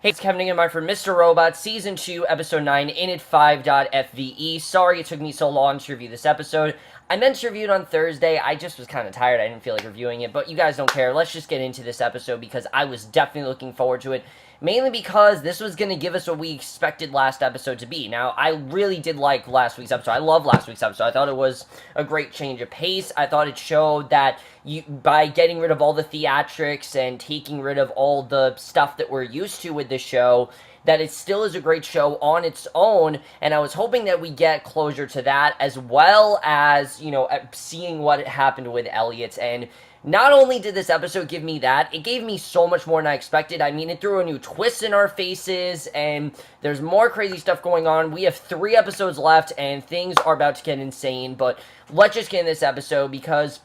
Hey, it's Kevin again, my friend Mr. Robot, Season 2, Episode 9, Init 5.FVE. Sorry it took me so long to review this episode. I meant to review it on Thursday, I just was kind of tired, I didn't feel like reviewing it, but you guys don't care. Let's just get into this episode because I was definitely looking forward to it. Mainly because this was going to give us what we expected last episode to be. Now, I really did like last week's episode. I love last week's episode. I thought it was a great change of pace. I thought it showed that by getting rid of all the theatrics and taking rid of all the stuff that we're used to with this show, that it still is a great show on its own, and I was hoping that we get closure to that, as well as, seeing what happened with Elliot. And not only did this episode give me that, it gave me so much more than I expected. I mean, it threw a new twist in our faces, and there's more crazy stuff going on. We have 3 episodes left, and things are about to get insane, but let's just get in this episode, because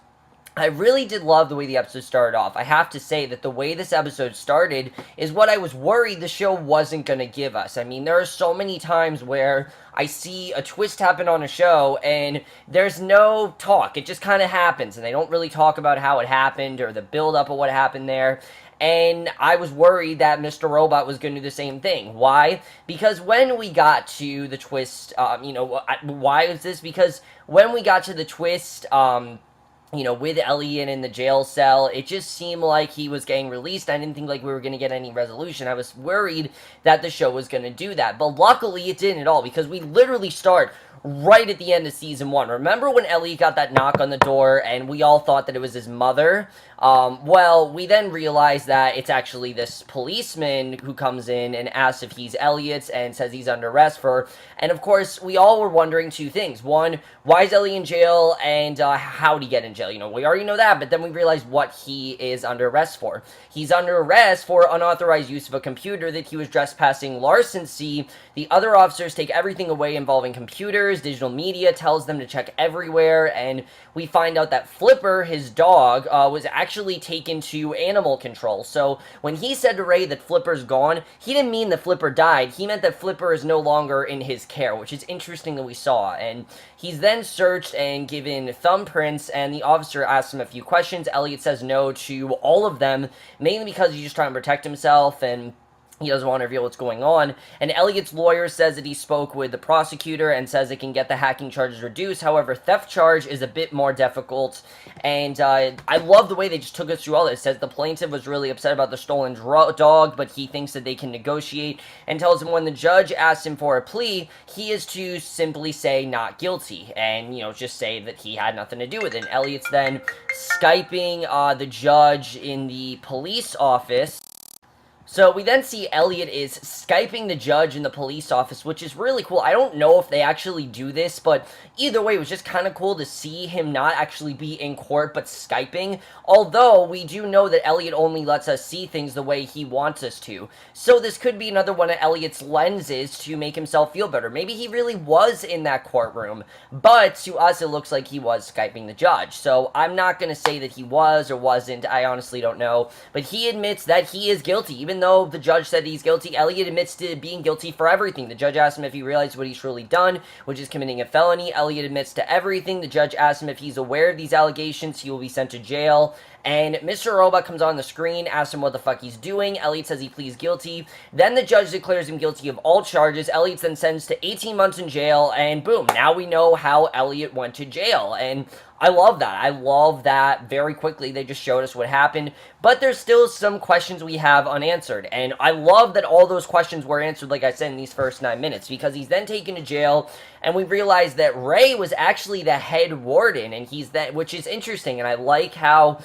I really did love the way the episode started off. I have to say that the way this episode started is what I was worried the show wasn't going to give us. I mean, there are so many times where I see a twist happen on a show and there's no talk. It just kind of happens, and they don't really talk about how it happened or the build-up of what happened there. And I was worried that Mr. Robot was going to do the same thing. Why? Because when we got to the twist, why is this? Because when we got to the twist, with Elliot in the jail cell, it just seemed like he was getting released. I didn't think like we were going to get any resolution. I was worried that the show was going to do that. But luckily it didn't at all, because we literally start right at the end of Season 1. Remember when Elliot got that knock on the door and we all thought that it was his mother? Well, we then realized that it's actually this policeman who comes in and asks if he's Elliot's and says he's under arrest for... And of course, we all were wondering 2 things. One, why is Elliot in jail, and how did he get in jail? We already know that, but then we realized what he is under arrest for. He's under arrest for unauthorized use of a computer that he was trespassing larceny. The other officers take everything away involving computers, digital media, tells them to check everywhere, and we find out that Flipper, his dog, was actually taken to animal control. So when he said to Ray that Flipper's gone, he didn't mean that Flipper died. He meant that Flipper is no longer in his care, which is interesting that we saw. And he's then searched and given thumbprints, and the officer asks him a few questions. Elliot says no to all of them, mainly because he's just trying to protect himself, and he doesn't want to reveal what's going on. And Elliot's lawyer says that he spoke with the prosecutor and says it can get the hacking charges reduced. However, theft charge is a bit more difficult. And I love the way they just took us through all this. It says the plaintiff was really upset about the stolen dog, but he thinks that they can negotiate, and tells him when the judge asks him for a plea, he is to simply say not guilty and, just say that he had nothing to do with it. And Elliot's then Skyping the judge in the police office. So we then see Elliot is Skyping the judge in the police office, which is really cool. I don't know if they actually do this, but either way, it was just kind of cool to see him not actually be in court, but Skyping. Although, we do know that Elliot only lets us see things the way he wants us to. So this could be another one of Elliot's lenses to make himself feel better. Maybe he really was in that courtroom, but to us, it looks like he was Skyping the judge. So I'm not going to say that he was or wasn't. I honestly don't know. But he admits that he is guilty, even though the judge said he's guilty. Elliot admits to being guilty for everything. The judge asked him if he realized what he's truly done, which is committing a felony. Elliot admits to everything. The judge asked him if he's aware of these allegations. He will be sent to jail. And Mr. Robot comes on the screen, asks him what the fuck he's doing. Elliot says he pleads guilty. Then the judge declares him guilty of all charges. Elliot's then sentenced to 18 months in jail, and boom, now we know how Elliot went to jail. And I love that. I love that very quickly they just showed us what happened. But there's still some questions we have unanswered. And I love that all those questions were answered, like I said, in these first 9 minutes. Because he's then taken to jail, and we realize that Ray was actually the head warden. And he's that, which is interesting. And I like how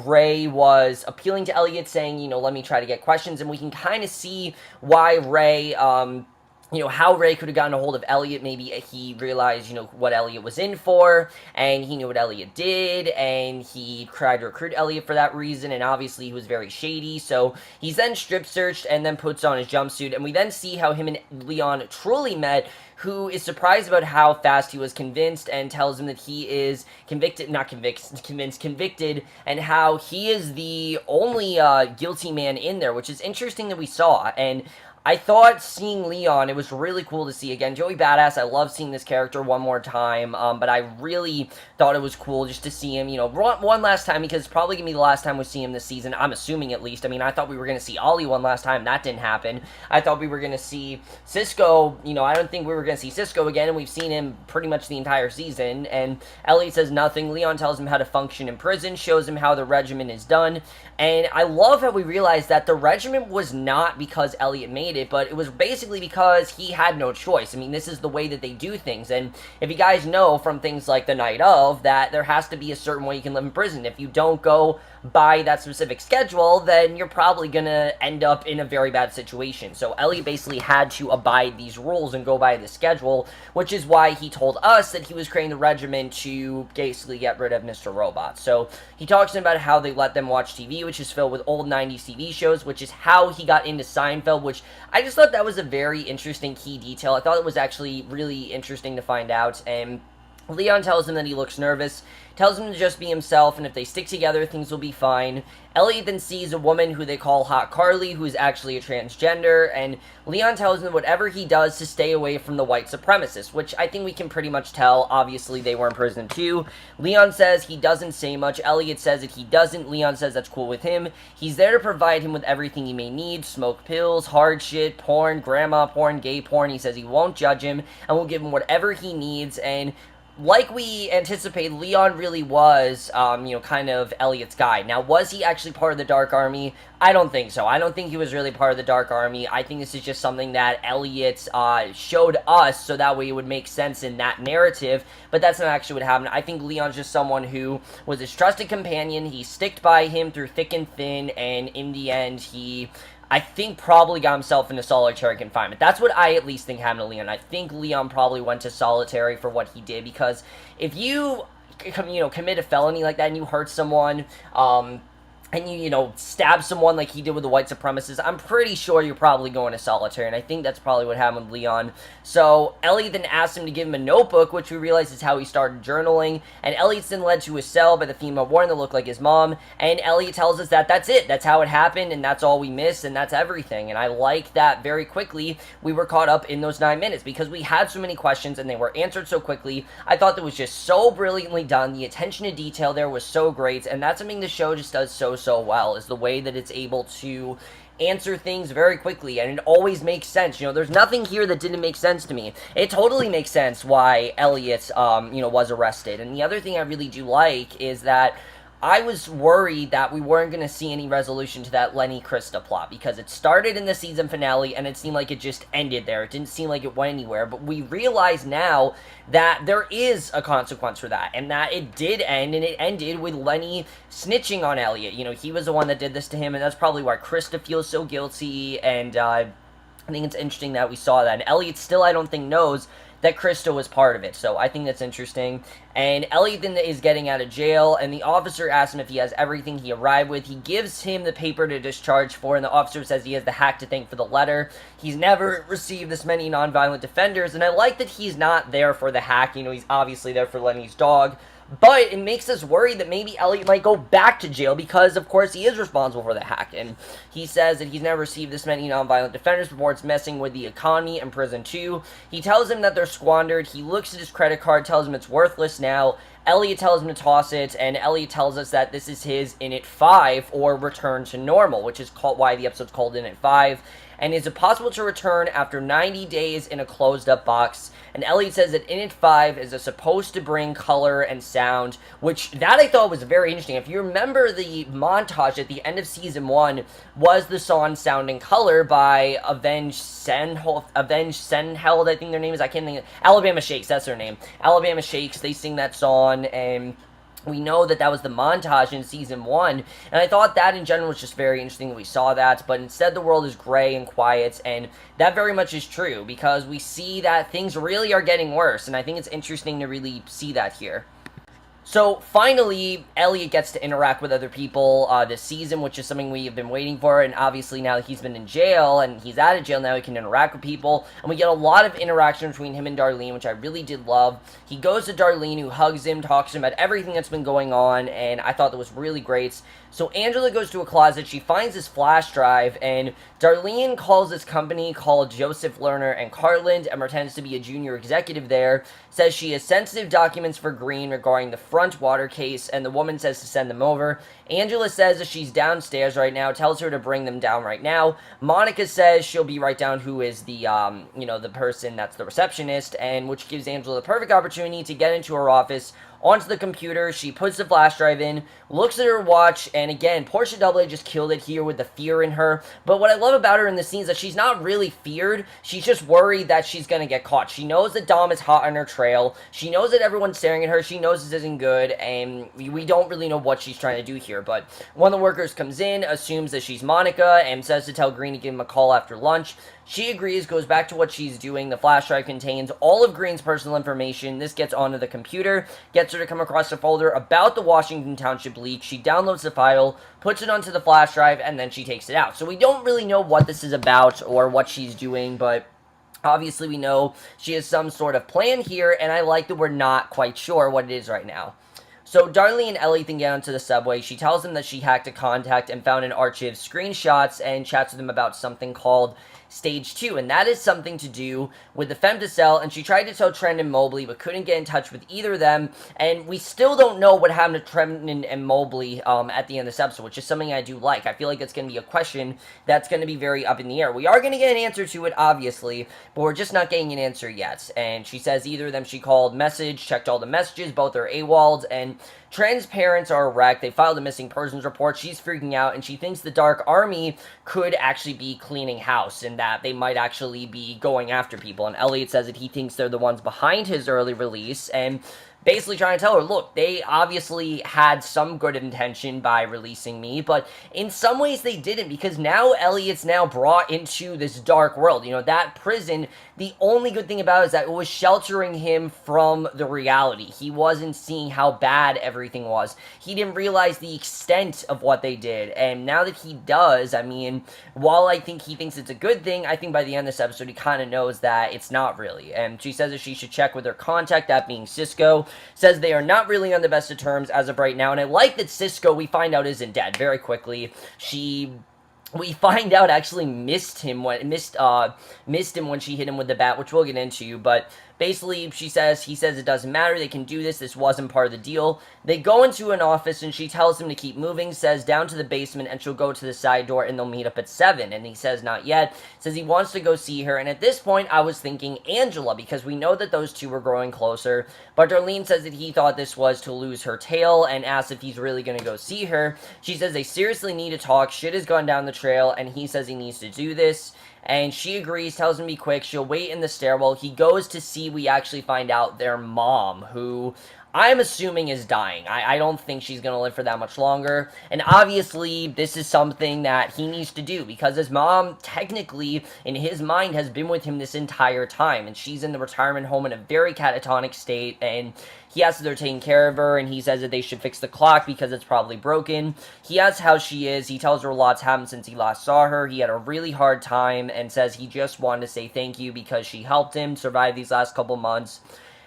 Ray was appealing to Elliot, saying, let me try to get questions. And we can kind of see why Ray... how Ray could have gotten a hold of Elliot. Maybe he realized, what Elliot was in for, and he knew what Elliot did, and he tried to recruit Elliot for that reason, and obviously he was very shady. So he's then strip searched and then puts on his jumpsuit, and we then see how him and Leon truly met, who is surprised about how fast he was convinced, and tells him that he is convicted, and how he is the only guilty man in there, which is interesting that we saw. And I thought seeing Leon, it was really cool to see. Again, Joey Badass, I love seeing this character one more time, but I really thought it was cool just to see him, one last time, because it's probably going to be the last time we see him this season, I'm assuming at least. I mean, I thought we were going to see Ollie one last time. That didn't happen. I thought we were going to see Cisco, I don't think we were going to see Cisco again, and we've seen him pretty much the entire season, and Elliot says nothing. Leon tells him how to function in prison, shows him how the regimen is done, and I love how we realized that the regimen was not because Elliot made it, but it was basically because he had no choice. I mean, this is the way that they do things, and if you guys know from things like the night of, that there has to be a certain way you can live in prison. If you don't go by that specific schedule, then you're probably gonna end up in a very bad situation. So Elliot basically had to abide these rules and go by the schedule, which is why he told us that he was creating the regimen to basically get rid of Mr. Robot. So he talks about how they let them watch TV, which is filled with old 90s TV shows, which is how he got into Seinfeld, which I just thought that was a very interesting key detail. I thought it was actually really interesting to find out, and Leon tells him that he looks nervous, tells him to just be himself, and if they stick together, things will be fine. Elliot then sees a woman who they call Hot Carly, who is actually a transgender, and Leon tells him whatever he does to stay away from the white supremacists, which I think we can pretty much tell. Obviously, they were in prison too. Leon says he doesn't say much. Elliot says that he doesn't. Leon says that's cool with him. He's there to provide him with everything he may need: smoke pills, hard shit, porn, grandma porn, gay porn. He says he won't judge him and will give him whatever he needs, and like we anticipated, Leon really was, kind of Elliot's guy. Now, was he actually part of the Dark Army? I don't think so. I don't think he was really part of the Dark Army. I think this is just something that Elliot showed us, so that way it would make sense in that narrative, but that's not actually what happened. I think Leon's just someone who was his trusted companion. He sticked by him through thick and thin, and in the end, I think probably got himself into solitary confinement. That's what I at least think happened to Leon. I think Leon probably went to solitary for what he did, because if you, commit a felony like that and you hurt someone, and you, stab someone like he did with the white supremacists, I'm pretty sure you're probably going to solitary, and I think that's probably what happened with Leon. So Elliot then asked him to give him a notebook, which we realize is how he started journaling, and Elliot's then led to his cell by the female warden that looked like his mom, and Elliot tells us that that's it, that's how it happened, and that's all we missed, and that's everything, and I like that very quickly we were caught up in those 9 minutes, because we had so many questions, and they were answered so quickly. I thought that was just so brilliantly done. The attention to detail there was so great, and that's something the show just does so well, is the way that it's able to answer things very quickly, and it always makes sense. There's nothing here that didn't make sense to me. It totally makes sense why Elliot, was arrested. And the other thing I really do like is that I was worried that we weren't going to see any resolution to that Lenny Krista plot, because it started in the season finale and it seemed like it just ended there. It didn't seem like it went anywhere, but we realize now that there is a consequence for that, and that it did end, and it ended with Lenny snitching on Elliot. He was the one that did this to him, and that's probably why Krista feels so guilty, and I think it's interesting that we saw that. And Elliot still, I don't think, knows that Krista was part of it, so I think that's interesting. And Elliot then is getting out of jail, and the officer asks him if he has everything he arrived with. He gives him the paper to discharge for, and the officer says he has the hack to thank for the letter. He's never received this many nonviolent defenders, and I like that he's not there for the hack. He's obviously there for Lenny's dog. But it makes us worry that maybe Elliot might go back to jail, because, of course, he is responsible for the hack. And he says that he's never received this many nonviolent defenders before. It's messing with the economy and prison, too. He tells him that they're squandered. He looks at his credit card, tells him it's worthless now. Elliot tells him to toss it, and Elliot tells us that this is his Init 5, or Return to Normal, which is why the episode's called Init 5. And is it possible to return after 90 days in a closed-up box? And Elliot says that Init 5 is supposed to bring color and sound, which that I thought was very interesting. If you remember, the montage at the end of Season 1 was the song Sound and Color by Avenged Sevenfold, I think their name is. I can't think. Alabama Shakes, that's their name. Alabama Shakes, they sing that song, and we know that that was the montage in Season 1, and I thought that in general was just very interesting that we saw that, but instead the world is gray and quiet, and that very much is true, because we see that things really are getting worse, and I think it's interesting to really see that here. So finally, Elliot gets to interact with other people this season, which is something we have been waiting for. And obviously, now that he's been in jail and he's out of jail, now he can interact with people. And we get a lot of interaction between him and Darlene, which I really did love. He goes to Darlene, who hugs him, talks to him about everything that's been going on, and I thought that was really great. So Angela goes to a closet, she finds this flash drive, and Darlene calls this company called Joseph Lerner and Cartland and pretends to be a junior executive there, says she has sensitive documents for Green regarding the front water case, and the woman says to send them over. Angela says that she's downstairs right now, tells her to bring them down right now. Monica says she'll be right down who is the, the person that's the receptionist, and which gives Angela the perfect opportunity to get into her office, onto the computer. She puts the flash drive in, looks at her watch, and again, Portia Doubleday just killed it here with the fear in her. But what I love about her in this scene is that she's not really feared. She's just worried that she's gonna get caught. She knows that Dom is hot on her trail. She knows that everyone's staring at her. She knows this isn't good, and we don't really know what she's trying to do here. But one of the workers comes in, assumes that she's Monica, and says to tell Green to give him a call after lunch. She agrees, goes back to what she's doing. The flash drive contains all of Green's personal information. This gets onto the computer, gets her to come across a folder about the Washington Township leak. She downloads the file, puts it onto the flash drive, and then she takes it out. So we don't really know what this is about or what she's doing, but obviously we know she has some sort of plan here, and I like that we're not quite sure what it is right now. So Darlene and Ellie then get onto the subway. She tells them that she hacked a contact and found an archive of screenshots and chats with them about something called Stage 2, and that is something to do with the femtocell, and she tried to tell Trent and Mobley, but couldn't get in touch with either of them, and we still don't know what happened to Trent and Mobley at the end of this episode, which is something I do like. I feel like it's going to be a question that's going to be very up in the air. We are going to get an answer to it, obviously, but we're just not getting an answer yet, and she says either of them she called, message, checked all the messages, both are AWOL'd, and Trent's parents are wrecked. They filed a missing persons report. She's freaking out, and she thinks the Dark Army could actually be cleaning house, and that they might actually be going after people. And Elliot says that he thinks they're the ones behind his early release, and basically trying to tell her, look, they obviously had some good intention by releasing me, but in some ways they didn't, because now Elliot's now brought into this dark world. You know, that prison, the only good thing about it is that it was sheltering him from the reality. He wasn't seeing how bad everything was. He didn't realize the extent of what they did, and now that he does, I mean, while I think he thinks it's a good thing, I think by the end of this episode he kind of knows that it's not really. And she says that she should check with her contact, that being Cisco. Says they are not really on the best of terms as of right now, and I like that Cisco, we find out, isn't dead very quickly. We find out actually missed him when she hit him with the bat, which we'll get into, but basically, he says it doesn't matter, they can do this wasn't part of the deal. They go into an office, and she tells him to keep moving, says down to the basement, and she'll go to the side door, and they'll meet up at 7, and he says not yet, says he wants to go see her, and at this point, I was thinking Angela, because we know that those two were growing closer, but Darlene says that he thought this was to lose her tail, and asks if he's really gonna go see her. She says they seriously need to talk, shit has gone down the trail, and he says he needs to do this. And she agrees, tells him to be quick. She'll wait in the stairwell. He goes to see, we actually find out, their mom, who I'm assuming is dying. I don't think she's going to live for that much longer. And obviously, this is something that he needs to do, because his mom, technically, in his mind, has been with him this entire time. And she's in the retirement home in a very catatonic state, and he asks if they're taking care of her, and he says that they should fix the clock because it's probably broken. He asks how she is. He tells her a lot's happened since he last saw her. He had a really hard time, and says he just wanted to say thank you because she helped him survive these last couple months.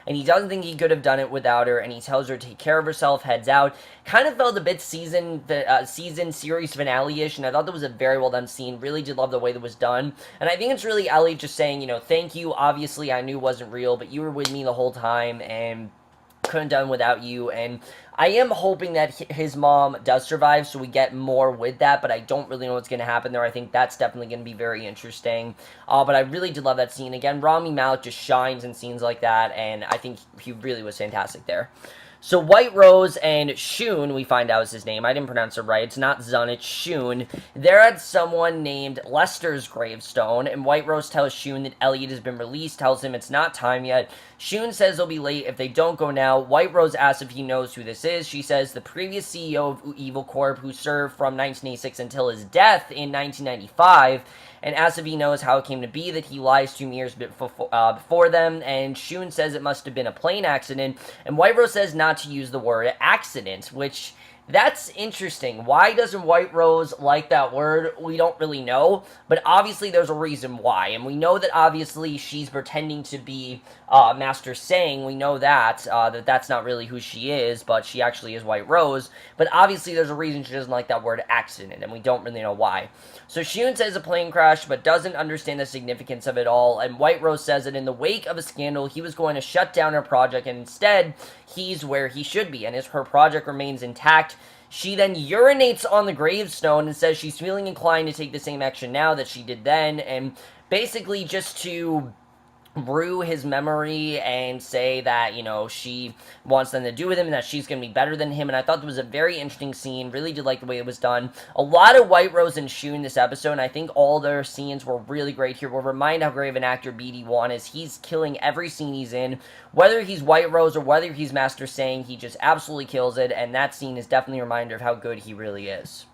And he doesn't think he could have done it without her, and he tells her to take care of herself, heads out. Kind of felt a bit season series finale-ish, and I thought that was a very well done scene. Really did love the way that was done. And I think it's really Elliot just saying, you know, thank you. Obviously, I knew it wasn't real, but you were with me the whole time, and couldn't have done without you. And I am hoping that his mom does survive, so we get more with that, but I don't really know what's going to happen there. I think that's definitely going to be very interesting. But I really did love that scene. Again, Rami Malek just shines in scenes like that, and I think he really was fantastic there. So White Rose and Shun, we find out is his name. I didn't pronounce it right. It's not Zun, it's Shun. They're at someone named Lester's gravestone, and White Rose tells Shun that Elliot has been released, tells him it's not time yet. Shun says they'll be late if they don't go now. White Rose asks if he knows who this is. She says the previous CEO of Evil Corp, who served from 1986 until his death in 1995, and asks if he knows how it came to be that he lies 2 years before them, and Shun says it must have been a plane accident, and White Rose says not to use the word accident, which... That's interesting. Why doesn't White Rose like that word? We don't really know, but obviously there's a reason why, and we know that obviously she's pretending to be Master Sang. We know that, that's not really who she is, but she actually is White Rose, but obviously there's a reason she doesn't like that word accident, and we don't really know why. So Shun says a plane crash, but doesn't understand the significance of it all, and White Rose says that in the wake of a scandal, he was going to shut down her project, and instead, he's where he should be, and if her project remains intact, she then urinates on the gravestone and says she's feeling inclined to take the same action now that she did then, and basically just to rue his memory and say that, you know, she wants them to do with him and that she's going to be better than him. And I thought that was a very interesting scene. Really did like the way it was done. A lot of White Rose and Shun this episode, and I think all their scenes were really great here. We'll remind how great of an actor BD1 is. He's killing every scene he's in. Whether he's White Rose or whether he's Master Sang, he just absolutely kills it. And that scene is definitely a reminder of how good he really is.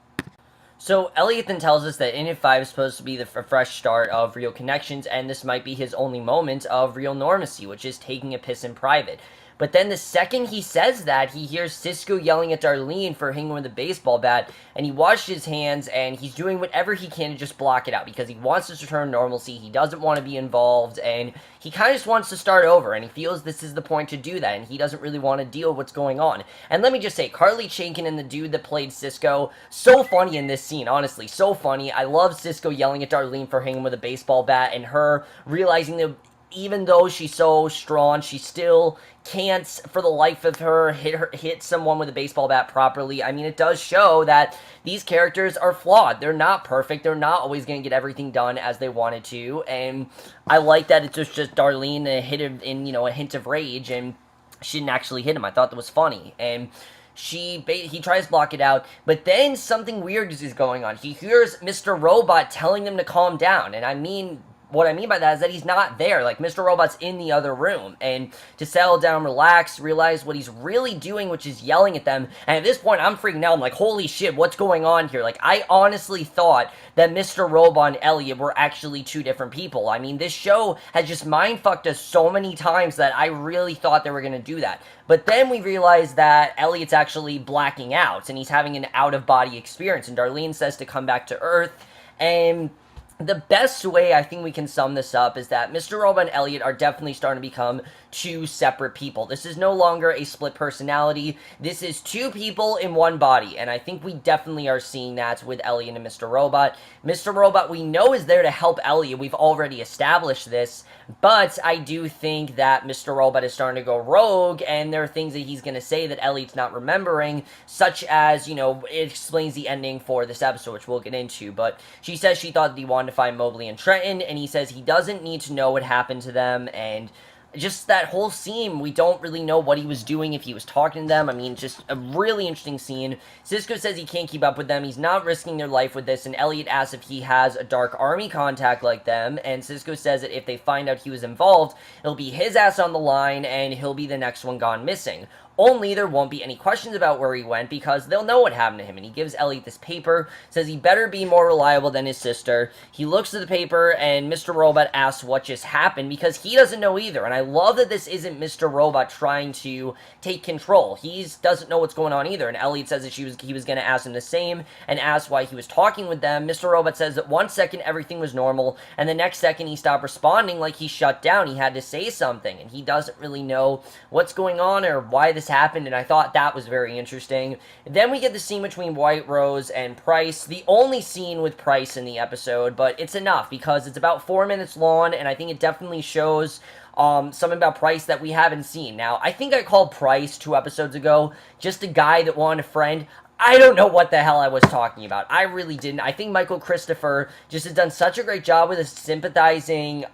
So, Elliot then tells us that Init 5 is supposed to be the fresh start of real connections, and this might be his only moment of real normacy, which is taking a piss in private. But then the second he says that, he hears Cisco yelling at Darlene for hanging with a baseball bat, and he washed his hands, and he's doing whatever he can to just block it out, because he wants to return to normalcy, he doesn't want to be involved, and he kind of just wants to start over, and he feels this is the point to do that, and he doesn't really want to deal with what's going on. And let me just say, Carly Chaikin and the dude that played Cisco, so funny in this scene, honestly, so funny. I love Cisco yelling at Darlene for hanging with a baseball bat, and her realizing that even though she's so strong, she still can't, for the life of her, hit someone with a baseball bat properly. I mean, it does show that these characters are flawed. They're not perfect. They're not always going to get everything done as they wanted to, and I like that it's just Darlene hit him in, you know, a hint of rage, and she didn't actually hit him. I thought that was funny, and he tries to block it out, but then something weird is going on. He hears Mr. Robot telling them to calm down, and what I mean by that is that he's not there. Like, Mr. Robot's in the other room, and to settle down, relax, realize what he's really doing, which is yelling at them, and at this point, I'm freaking out. I'm like, holy shit, what's going on here? Like, I honestly thought that Mr. Robot and Elliot were actually two different people. I mean, this show has just mindfucked us so many times that I really thought they were going to do that. But then we realize that Elliot's actually blacking out, and he's having an out-of-body experience, and Darlene says to come back to Earth, and the best way I think we can sum this up is that Mr. Robot and Elliot are definitely starting to become two separate people. This is no longer a split personality. This is two people in one body, and I think we definitely are seeing that with Elliot and Mr. Robot. Mr. Robot, we know, is there to help Elliot. We've already established this, but I do think that Mr. Robot is starting to go rogue, and there are things that he's going to say that Elliot's not remembering, such as, you know, it explains the ending for this episode, which we'll get into, but she says she thought that he wanted to find Mobley and Trenton, and he says he doesn't need to know what happened to them, and just that whole scene, we don't really know what he was doing, if he was talking to them. I mean, just a really interesting scene. Cisco says he can't keep up with them, he's not risking their life with this, and Elliot asks if he has a Dark Army contact like them, and Cisco says that if they find out he was involved, it'll be his ass on the line, and he'll be the next one gone missing. Only there won't be any questions about where he went, because they'll know what happened to him. And he gives Elliot this paper, says he better be more reliable than his sister. He looks at the paper, and Mr. Robot asks what just happened, because he doesn't know either. And I love that this isn't Mr. Robot trying to take control. He doesn't know what's going on either. And Elliot says that he was going to ask him the same, and ask why he was talking with them. Mr. Robot says that 1 second everything was normal, and the next second he stopped responding, like he shut down. He had to say something, and he doesn't really know what's going on or why this happened, and I thought that was very interesting. Then we get the scene between White Rose and Price, the only scene with Price in the episode, but it's enough because it's about 4 minutes long, and I think it definitely shows something about Price that we haven't seen. Now, I think I called Price 2 episodes ago just a guy that wanted a friend. I don't know what the hell I was talking about. I really didn't. I think Michael Christopher just has done such a great job with his sympathizing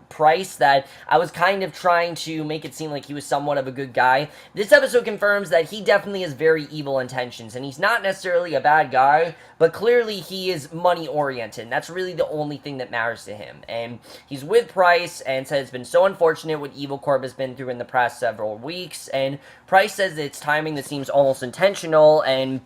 Price that I was kind of trying to make it seem like he was somewhat of a good guy. This episode confirms that he definitely has very evil intentions, and he's not necessarily a bad guy, but clearly he is money-oriented, and that's really the only thing that matters to him. And he's with Price, and says it's been so unfortunate what Evil Corp has been through in the past several weeks, and Price says it's timing that seems almost intentional, and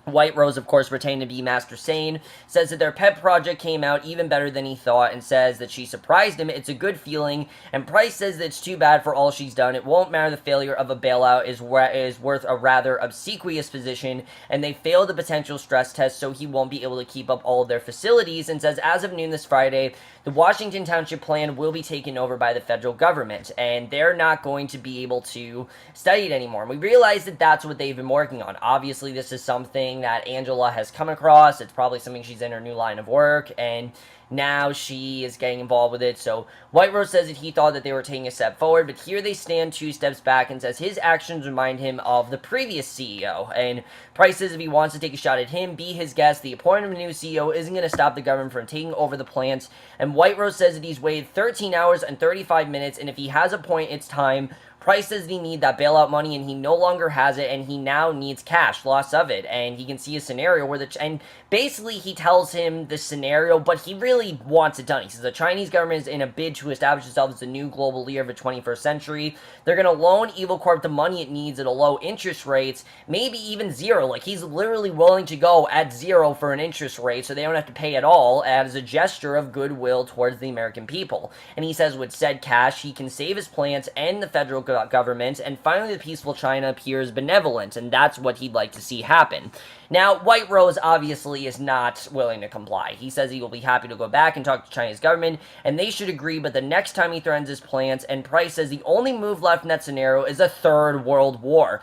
White Rose, of course, pretending to be Master Sane, says that their pet project came out even better than he thought and says that she surprised him. It's a good feeling. And Price says that it's too bad for all she's done. It won't matter. The failure of a bailout is worth a rather obsequious position, and they failed the potential stress test, so he won't be able to keep up all of their facilities. And says as of noon this Friday, the Washington Township plan will be taken over by the federal government, and they're not going to be able to study it anymore. And we realize that that's what they've been working on. Obviously, this is something that Angela has come across. It's probably something she's in her new line of work, and now she is getting involved with it. So White Rose says that he thought that they were taking a step forward, but here they stand 2 steps back, and says his actions remind him of the previous CEO. And Price says if he wants to take a shot at him, be his guest. The appointment of a new CEO isn't going to stop the government from taking over the plant. And White Rose says that he's waited 13 hours and 35 minutes, and if he has a point, it's time. Price says he needs that bailout money, and he no longer has it, and he now needs cash, loss of it, and he can see a scenario where and basically he tells him the scenario, but he really wants it done. He says the Chinese government is in a bid to establish itself as the new global leader of the 21st century. They're going to loan Evil Corp the money it needs at a low interest rates, maybe even zero. Like, he's literally willing to go at zero for an interest rate, so they don't have to pay at all, as a gesture of goodwill towards the American people. And he says with said cash, he can save his plants and the federal government, and finally the peaceful China appears benevolent, and that's what he'd like to see happen. Now, White Rose obviously is not willing to comply. He says he will be happy to go back and talk to China's government, and they should agree, but the next time he threatens his plans, and Price says the only move left in that scenario is a third world war.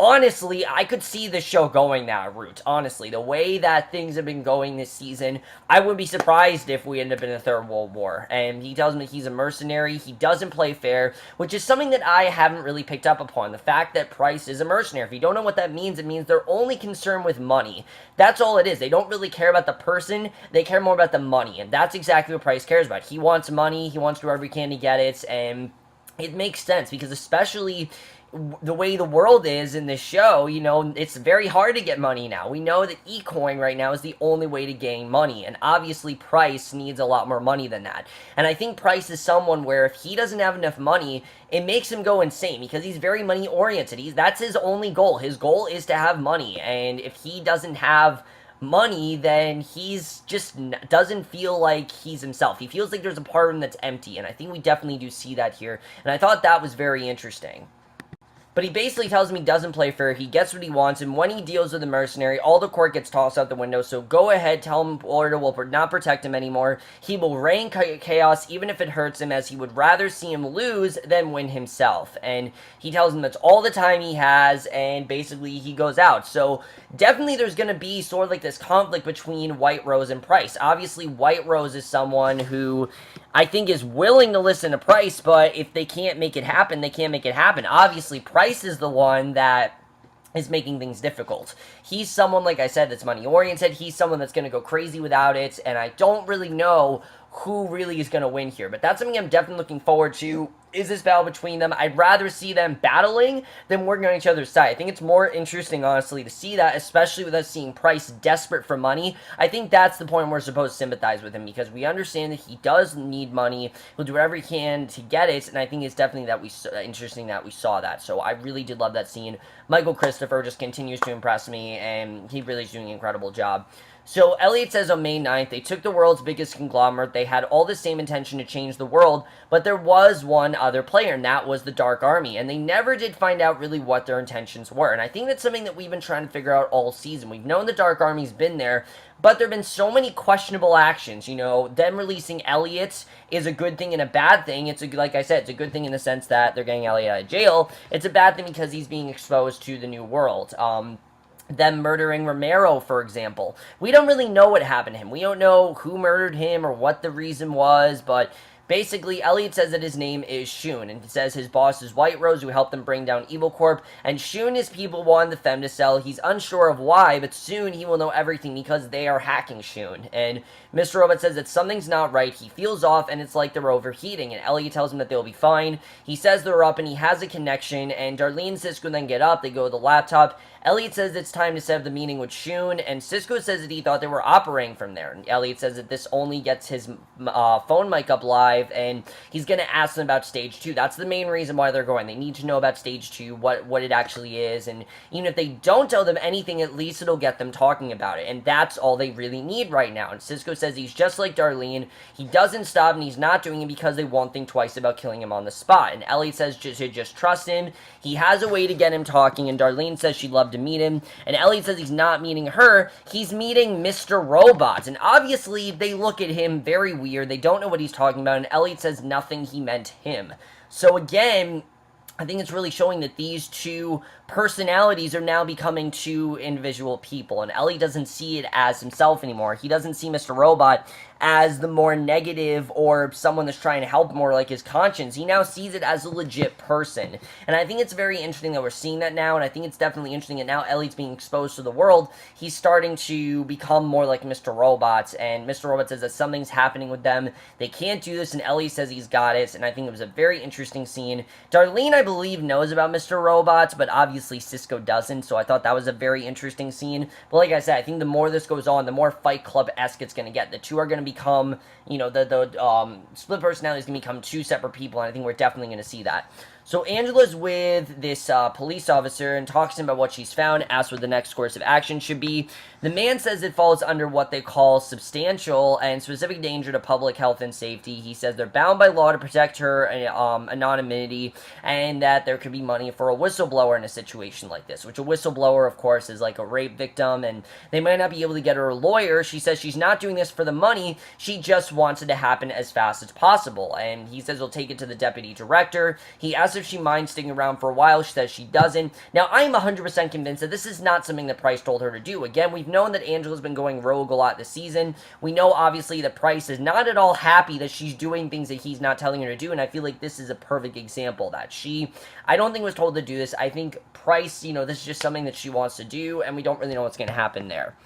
Honestly, I could see the show going that route. Honestly, the way that things have been going this season, I wouldn't be surprised if we end up in a third world war. And he tells me he's a mercenary, he doesn't play fair, which is something that I haven't really picked up upon. The fact that Price is a mercenary. If you don't know what that means, it means they're only concerned with money. That's all it is. They don't really care about the person, they care more about the money. And that's exactly what Price cares about. He wants money, he wants to do whatever he can to get it, and it makes sense, because especially the way the world is in this show, you know, it's very hard to get money now. We know that eCoin right now is the only way to gain money, and obviously Price needs a lot more money than that. And I think Price is someone where if he doesn't have enough money, it makes him go insane, because he's very money oriented. That's his only goal. His goal is to have money, and if he doesn't have money, then he's just doesn't feel like he's himself. He feels like there's a part of him that's empty, and I think we definitely do see that here, and I thought that was very interesting. But he basically tells him he doesn't play fair, he gets what he wants, and when he deals with the mercenary, all the court gets tossed out the window, so go ahead, tell him Florida will not protect him anymore. He will reign chaos even if it hurts him, as he would rather see him lose than win himself. And he tells him that's all the time he has, and basically he goes out. So definitely there's going to be sort of like this conflict between White Rose and Price. Obviously, White Rose is someone who I think is willing to listen to Price, but if they can't make it happen, they can't make it happen. Obviously, Price is the one that is making things difficult. He's someone, like I said, that's money-oriented. He's someone that's going to go crazy without it, and I don't really know who really is going to win here. But that's something I'm definitely looking forward to, is this battle between them. I'd rather see them battling than working on each other's side. I think it's more interesting, honestly, to see that, especially with us seeing Price desperate for money. I think that's the point where we're supposed to sympathize with him, because we understand that he does need money. He'll do whatever he can to get it, and I think it's definitely interesting that we saw that. So I really did love that scene. Michael Christopher just continues to impress me, and he really is doing an incredible job. So Elliot says on May 9th, they took the world's biggest conglomerate, they had all the same intention to change the world, but there was one other player, and that was the Dark Army, and they never did find out really what their intentions were, and I think that's something that we've been trying to figure out all season. We've known the Dark Army's been there, but there have been so many questionable actions. You know, them releasing Elliot is a good thing and a bad thing. It's like I said, it's a good thing in the sense that they're getting Elliot out of jail. It's a bad thing because he's being exposed to the new world. Them murdering Romero, for example. We don't really know what happened to him. We don't know who murdered him or what the reason was, but basically, Elliot says that his name is Shun, and he says his boss is White Rose, who helped them bring down Evil Corp, and Shun is people wanting the Fem to sell. He's unsure of why, but soon he will know everything because they are hacking Shun. And Mr. Robot says that something's not right, he feels off, and it's like they're overheating, and Elliot tells him that they'll be fine. He says they're up, and he has a connection, and Darlene and Cisco then get up, they go to the laptop. Elliot says it's time to set up the meeting with Shun, and Cisco says that he thought they were operating from there. And Elliot says that this only gets his phone mic up live, 5, and he's going to ask them about Stage 2. That's the main reason why they're going. They need to know about Stage 2, what it actually is, and even if they don't tell them anything, at least it'll get them talking about it, and that's all they really need right now. And Cisco says he's just like Darlene. He doesn't stop, and he's not doing it because they won't think twice about killing him on the spot. And Elliot says to just trust him. He has a way to get him talking, and Darlene says she'd love to meet him. And Elliot says he's not meeting her, he's meeting Mr. Robot. And obviously, they look at him very weird. They don't know what he's talking about, and Elliot says nothing, he meant him. So again, I think it's really showing that these two personalities are now becoming two individual people, and Ellie doesn't see it as himself anymore. He doesn't see Mr. Robot as the more negative or someone that's trying to help more like his conscience. He now sees it as a legit person, and I think it's very interesting that we're seeing that now, and I think it's definitely interesting that now Ellie's being exposed to the world. He's starting to become more like Mr. Robot, and Mr. Robot says that something's happening with them. They can't do this, and Ellie says he's got it, and I think it was a very interesting scene. Darlene, I believe, knows about Mr. Robot, but obviously Cisco doesn't, so I thought that was a very interesting scene. But like I said, I think the more this goes on, the more Fight Club-esque it's going to get. The two are going to become, you know, the split personality is going to become two separate people, and I think we're definitely going to see that. So Angela's with this police officer and talks to him about what she's found, asks what the next course of action should be. The man says it falls under what they call substantial and specific danger to public health and safety. He says they're bound by law to protect her anonymity, and that there could be money for a whistleblower in a situation like this, which a whistleblower, of course, is like a rape victim, and they might not be able to get her a lawyer. She says she's not doing this for the money, she just wants it to happen as fast as possible, and he says he'll take it to the deputy director. He asks if she minds sticking around for a while. She says she doesn't. Now, I'm 100% convinced that this is not something that Price told her to do. Again, we've known that Angela's been going rogue a lot this season. We know, obviously, that Price is not at all happy that she's doing things that he's not telling her to do, and I feel like this is a perfect example that I don't think was told to do this. I think Price, you know, this is just something that she wants to do, and we don't really know what's going to happen there.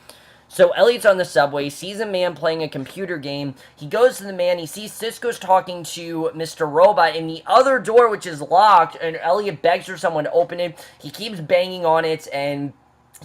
So Elliot's on the subway, sees a man playing a computer game. He goes to the man, he sees Cisco's talking to Mr. Robot in the other door, which is locked, and Elliot begs for someone to open it. He keeps banging on it, and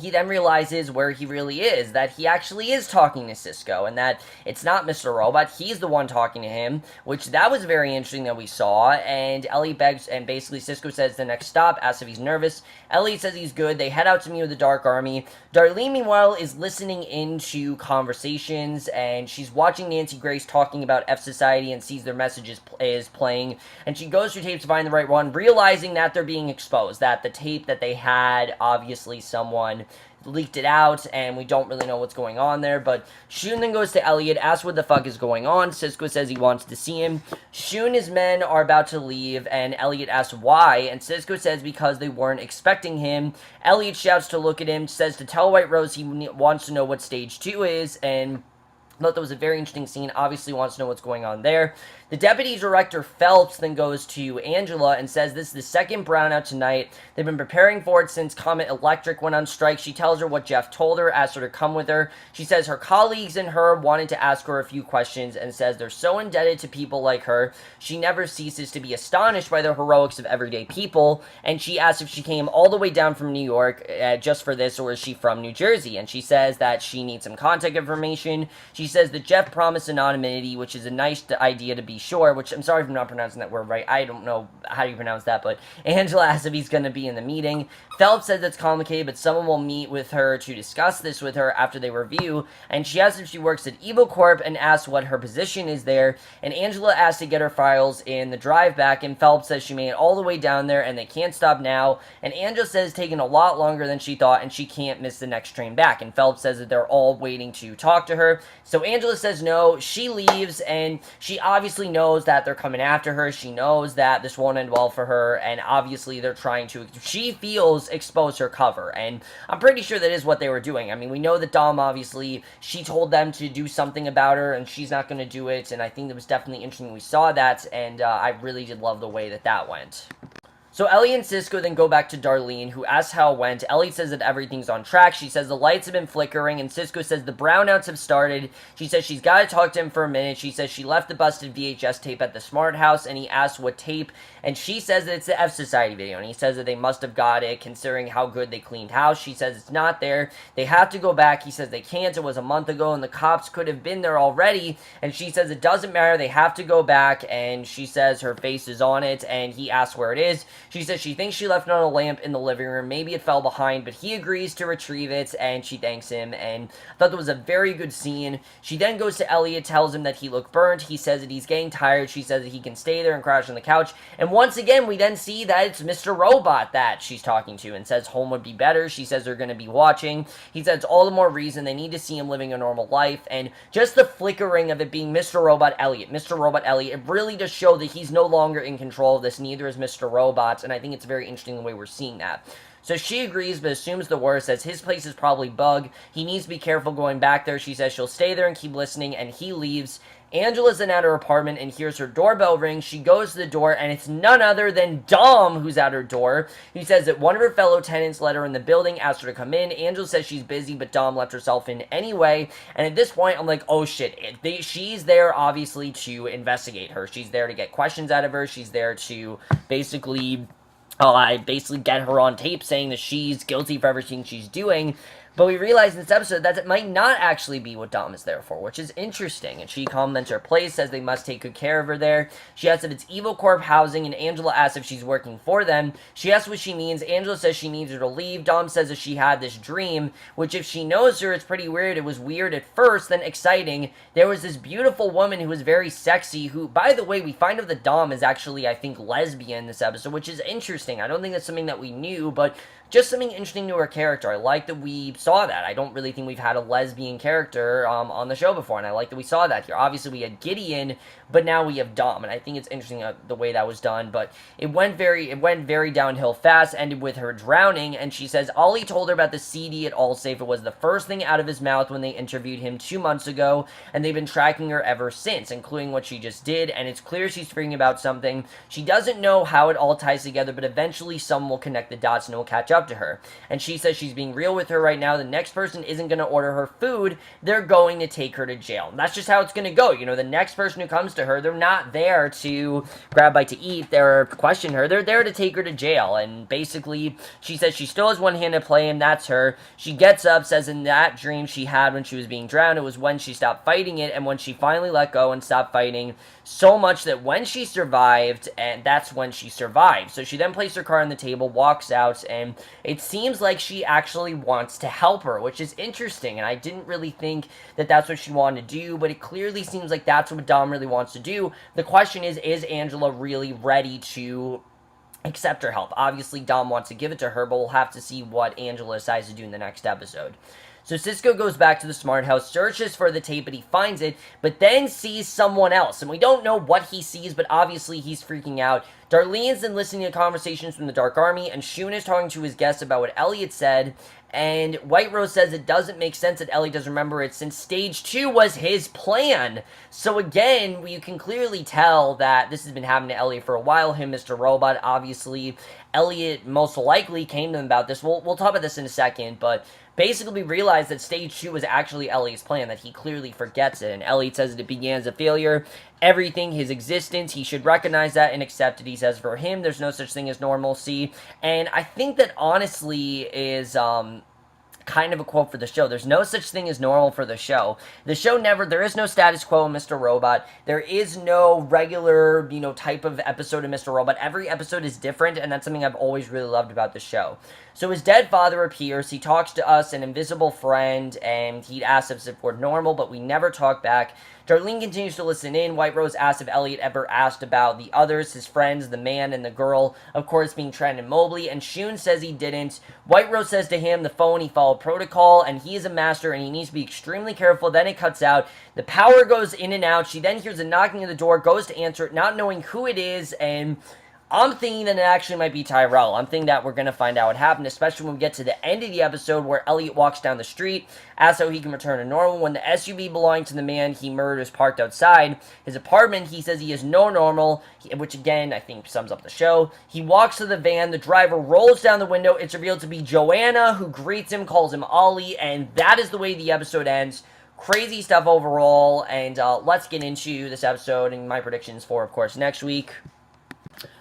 he then realizes where he really is, that he actually is talking to Cisco, and that it's not Mr. Robot, he's the one talking to him, which that was very interesting that we saw, and Elliot begs, and basically Cisco says the next stop, asks if he's nervous. Elliot says he's good. They head out to meet with the Dark Army. Darlene, meanwhile, is listening into conversations, and she's watching Nancy Grace talking about F Society and sees their message is playing, and she goes through tapes to find the right one, realizing that they're being exposed, that the tape that they had, obviously someone leaked it out, and we don't really know what's going on there, but Shun then goes to Elliot, asks what the fuck is going on. Cisco says he wants to see him. Shun and his men are about to leave, and Elliot asks why, and Cisco says because they weren't expecting him. Elliot shouts to look at him, says to tell White Rose he wants to know what Stage 2 is, and I thought that was a very interesting scene. Obviously wants to know what's going on there. The deputy director, Phelps, then goes to Angela and says this is the second brownout tonight. They've been preparing for it since Comet Electric went on strike. She tells her what Jeff told her, asks her to come with her. She says her colleagues and her wanted to ask her a few questions and says they're so indebted to people like her. She never ceases to be astonished by the heroics of everyday people. And she asks if she came all the way down from New York just for this, or is she from New Jersey? And she says that she needs some contact information. She says that Jeff promised anonymity, which is a nice idea to be sure, which I'm sorry if I'm not pronouncing that word right. I don't know how you pronounce that, but Angela asks if he's going to be in the meeting. Phelps says it's complicated, but someone will meet with her to discuss this with her after they review, and she asks if she works at Evil Corp and asks what her position is there, and Angela asks to get her files in the drive back, and Phelps says she made it all the way down there and they can't stop now, and Angela says it's taken a lot longer than she thought and she can't miss the next train back, and Phelps says that they're all waiting to talk to her. So Angela says no, she leaves, and she obviously knows that they're coming after her. She knows that this won't end well for her, and obviously they're trying to, she feels, expose her cover, and I'm pretty sure that is what they were doing. I mean, we know that Dom, obviously, she told them to do something about her, and she's not going to do it, and I think it was definitely interesting we saw that, and I really did love the way that that went. So Ellie and Cisco then go back to Darlene, who asks how it went. Ellie says that everything's on track. She says the lights have been flickering, and Cisco says the brownouts have started. She says she's got to talk to him for a minute. She says she left the busted VHS tape at the Smart House, and he asks what tape, and she says that it's the F Society video, and he says that they must have got it, considering how good they cleaned house. She says it's not there. They have to go back. He says they can't. It was a month ago, and the cops could have been there already, and she says it doesn't matter. They have to go back, and she says her face is on it, and he asks where it is. She says she thinks she left it on a lamp in the living room. Maybe it fell behind, but he agrees to retrieve it, and she thanks him, and I thought that was a very good scene. She then goes to Elliot, tells him that he looked burnt. He says that he's getting tired. She says that he can stay there and crash on the couch, and once again, we then see that it's Mr. Robot that she's talking to, and says home would be better. She says they're going to be watching. He says it's all the more reason they need to see him living a normal life, and just the flickering of it being Mr. Robot Elliot, it really does show that he's no longer in control of this, neither is Mr. Robot, and I think it's very interesting the way we're seeing that. So she agrees, but assumes the worst, says his place is probably bug. He needs to be careful going back there. She says she'll stay there and keep listening, and he leaves. Angela's in at her apartment and hears her doorbell ring. She goes to the door, and it's none other than Dom who's at her door. He says that one of her fellow tenants let her in the building, asked her to come in. Angela says she's busy, but Dom left herself in anyway. And at this point, I'm like, oh shit. She's there, obviously, to investigate her. She's there to get questions out of her. She's there to basically get her on tape saying that she's guilty for everything she's doing. But we realize in this episode that it might not actually be what Dom is there for, which is interesting. And she comments her place, says they must take good care of her there. She asks if it's Evil Corp housing, and Angela asks if she's working for them. She asks what she means. Angela says she needs her to leave. Dom says that she had this dream, which if she knows her, it's pretty weird. It was weird at first, then exciting. There was this beautiful woman who was very sexy, who, by the way, we find out that Dom is actually, I think, lesbian in this episode, which is interesting. I don't think that's something that we knew, but just something interesting to her character. I like that we saw that. I don't really think we've had a lesbian character on the show before, and I like that we saw that here. Obviously, we had Gideon, but now we have Dom, and I think it's interesting the way that was done, but it went very downhill fast, ended with her drowning, and she says Ollie told her about the CD at Allsafe. It was the first thing out of his mouth when they interviewed him 2 months ago, and they've been tracking her ever since, including what she just did, and it's clear she's figuring about something. She doesn't know how it all ties together, but eventually someone will connect the dots and it will catch up to her. And she says she's being real with her right now. The next person isn't going to order her food. They're going to take her to jail. And that's just how it's going to go. You know, the next person who comes to her, they're not there to grab a bite to eat. They're question her. They're there to take her to jail. And basically, she says she still has one hand to play, and that's her. She gets up, says in that dream she had when she was being drowned, it was when she stopped fighting it, and when she finally let go and stopped fighting, so much that when she survived, and that's when she survived. So she then placed her car on the table, walks out, and it seems like she actually wants to help her, which is interesting, and I didn't really think that that's what she wanted to do, but it clearly seems like that's what Dom really wants to do. The question is Angela really ready to accept her help? Obviously, Dom wants to give it to her, but we'll have to see what Angela decides to do in the next episode. So Cisco goes back to the Smart House, searches for the tape, but he finds it, but then sees someone else. And we don't know what he sees, but obviously he's freaking out. Darlene's then listening to conversations from the Dark Army, and Shun is talking to his guests about what Elliot said, and White Rose says it doesn't make sense that Elliot doesn't remember it since Stage 2 was his plan. So again, you can clearly tell that this has been happening to Elliot for a while. Him, Mr. Robot, obviously, Elliot most likely came to him about this. We'll talk about this in a second, but basically we realized that Stage 2 was actually Elliot's plan, that he clearly forgets it, and Elliot says that it began as a failure. Everything, his existence, he should recognize that and accept it. He says for him, there's no such thing as normalcy, and I think that honestly is, kind of a quote for the show. There's no such thing as normal for the show. The show there is no status quo in Mr. Robot. There is no regular, type of episode of Mr. Robot. Every episode is different, and that's something I've always really loved about the show. So his dead father appears, he talks to us, an invisible friend, and he asks us if we're normal, but we never talk back. Darlene continues to listen in. White Rose asks if Elliot ever asked about the others, his friends, the man and the girl, of course being Trent and Mobley, and Shun says he didn't. White Rose says to him, the phone, he followed protocol, and he is a master, and he needs to be extremely careful. Then it cuts out. The power goes in and out. She then hears a knocking at the door, goes to answer it, not knowing who it is, and I'm thinking that it actually might be Tyrell. I'm thinking that we're going to find out what happened, especially when we get to the end of the episode where Elliot walks down the street, asks how he can return to normal. When the SUV belonging to the man he murdered is parked outside his apartment, he says he has no normal, which again, I think sums up the show. He walks to the van, the driver rolls down the window, it's revealed to be Joanna, who greets him, calls him Ollie, and that is the way the episode ends. Crazy stuff overall, and let's get into this episode and my predictions for, of course, next week.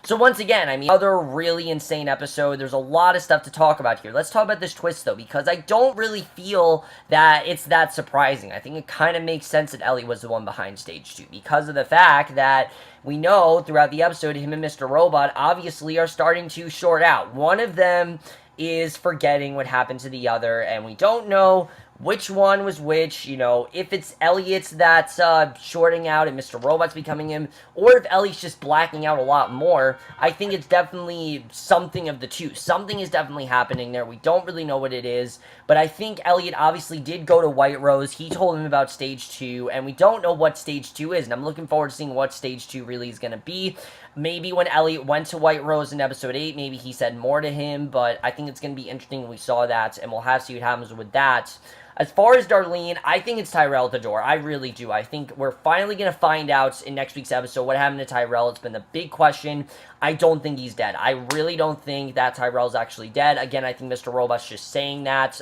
So once again, I mean, another really insane episode. There's a lot of stuff to talk about here. Let's talk about this twist, though, because I don't really feel that it's that surprising. I think it kind of makes sense that Elliot was the one behind Stage 2, because of the fact that we know throughout the episode, him and Mr. Robot obviously are starting to short out. One of them is forgetting what happened to the other, and we don't know which one was which, you know, if it's Elliot's that's shorting out and Mr. Robot's becoming him, or if Elliot's just blacking out a lot more. I think it's definitely something of the two. Something is definitely happening there. We don't really know what it is, but I think Elliot obviously did go to White Rose. He told him about Stage 2, and we don't know what Stage 2 is, and I'm looking forward to seeing what Stage 2 really is going to be. Maybe when Elliot went to White Rose in episode 8, maybe he said more to him, but I think it's going to be interesting when we saw that, and we'll have to see what happens with that. As far as Darlene, I think it's Tyrell at the door. I really do. I think we're finally going to find out in next week's episode what happened to Tyrell. It's been the big question. I don't think he's dead. I really don't think that Tyrell's actually dead. Again, I think Mr. Robot's just saying that.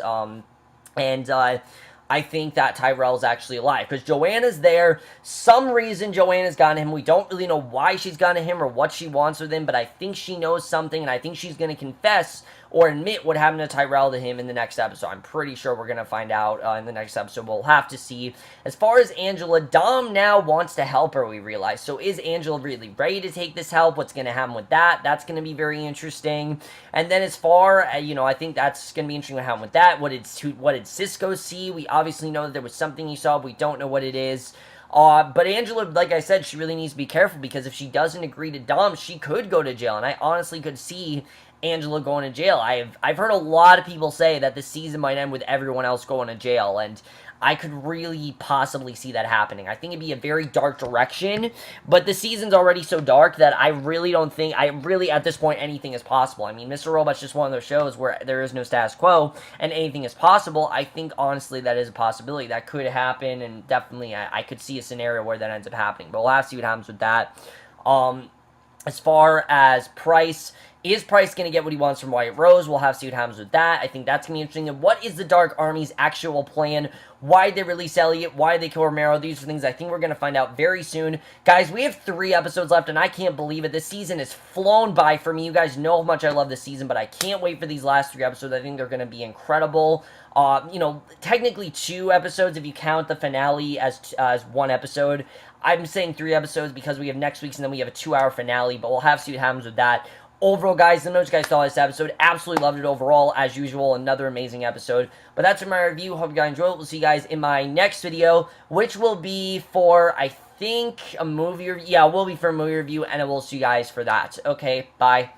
I think that Tyrell's actually alive, because Joanna's there. Some reason Joanna's gone to him. We don't really know why she's gone to him or what she wants with him, but I think she knows something, and I think she's going to confess or admit what happened to Tyrell to him in the next episode. I'm pretty sure we're going to find out in the next episode. We'll have to see. As far as Angela, Dom now wants to help her, we realize. So is Angela really ready to take this help? What's going to happen with that? That's going to be very interesting. And then as far, I think that's going to be interesting what happened with that. What did Cisco see? We obviously know that there was something he saw. We don't know what it is. But Angela, like I said, she really needs to be careful, because if she doesn't agree to Dom, she could go to jail. And I honestly could see Angela going to jail. I've heard a lot of people say that the season might end with everyone else going to jail, and I could really possibly see that happening. I think it'd be a very dark direction, but the season's already so dark that I really don't think, at this point, anything is possible. I mean, Mr. Robot's just one of those shows where there is no status quo, and anything is possible. I think, honestly, that is a possibility. That could happen, and definitely I could see a scenario where that ends up happening, but we'll have to see what happens with that. As far as Price, is Price going to get what he wants from White Rose? We'll have to see what happens with that. I think that's going to be interesting. And what is the Dark Army's actual plan? Why did they release Elliot? Why did they kill Romero? These are things I think we're going to find out very soon. Guys, we have 3 episodes left, and I can't believe it. This season has flown by for me. You guys know how much I love this season, but I can't wait for these last 3 episodes. I think they're going to be incredible. Technically 2 episodes if you count the finale as 1 episode. I'm saying 3 episodes because we have next week's, and then we have a 2-hour finale, but we'll have to see what happens with that. Overall, guys, let me know what you guys thought of this episode. Absolutely loved it overall. As usual, another amazing episode. But that's my review. Hope you guys enjoyed it. We'll see you guys in my next video, which will be for, I think, a movie review. Yeah, it will be for a movie review, and I will see you guys for that. Okay, bye.